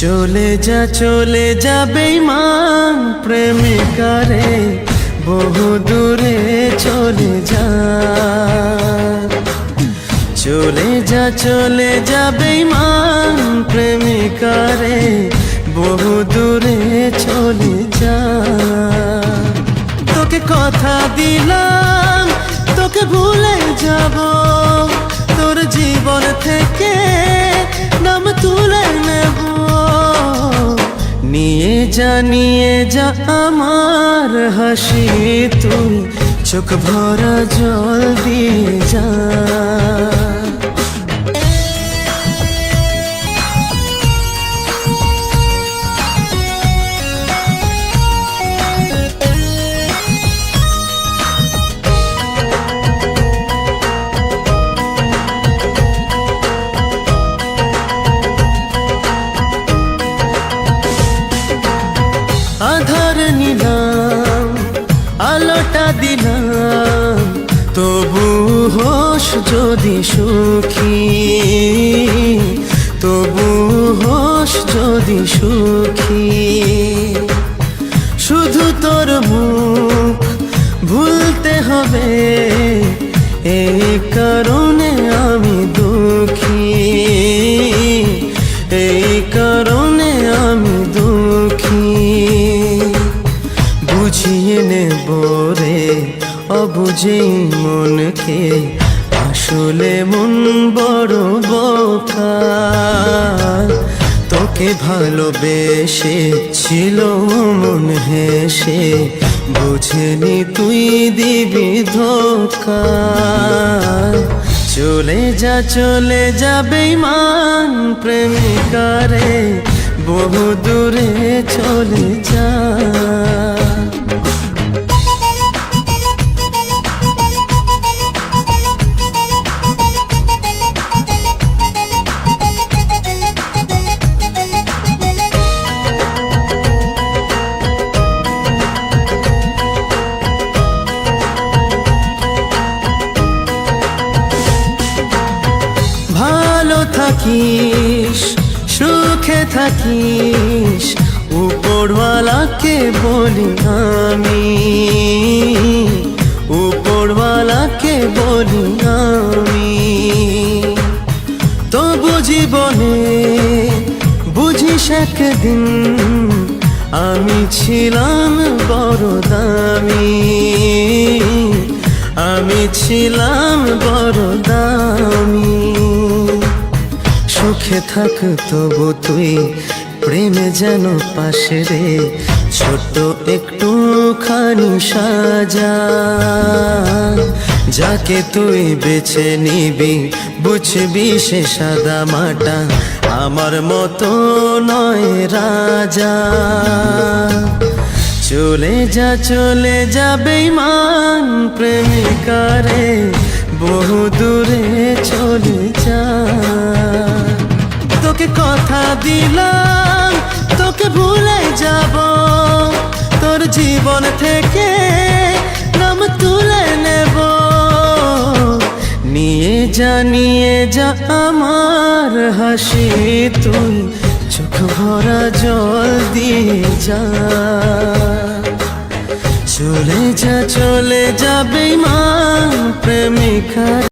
চলে যা বেঈমান প্রেমিকারে, বহু দূরে চলে যা। চলে যা বেঈমান প্রেমিকারে, বহু দূরে চলে যা। তোকে কথা দিলাম, তোকে ভুলে যাব, তোর জীবন থেকে নাম তুলে নেব। নিয়ে যা আমার হাসি, তুই চোখ ভরা জল দিয়ে যা। আধার নিলাম, আলোটা দিলাম, তবু হোস যদি সুখী, তবু হোস যদি সুখী। শুধু তোর মুখ ভুলতে হবে, এই কারণে আমি দুঃখী, এই কারণে আমি দুঃখী। বুঝিয়ে নেব রে অবুঝেই মনকে, আসলে মন বড় বোকা। তোকে ভালোবেসে ছিল মন হেসে, বুঝেনি তুই দিবি ধোঁকা। চলে যা বেঈমান প্রেমিকারে, বহু দূরে চলে যা। ভালো থাকিস, সুখে থাকিস, উপরওয়ালাকে বলি আমি, উপরওয়ালাকে বলি আমি। তবু জীবনে বুঝিস একদিন, আমি ছিলাম বড় দামি, আমি ছিলাম বড় দামি। সুখে থাক তবু তুই, প্রেমে যেন পাশে রে, ছোট্ট একটুখানি সাজা। যাকে তুই বেছে নিবি, বুঝবি সে সাদা মাটা, আমার মতো নয় রাজা। চলে যা বেঈমান প্রেমিকারে, বহু দূরে চলে যা। তোকে কথা দিলাম, তোকে ভুলে যাব, তোর জীবন থেকে নাম তুলে নেব। নিয়ে যা আমার হাসি, তুই চোখ ভরা জল দিয়ে যা। চলে যা বেঈমান প্রেমিকা।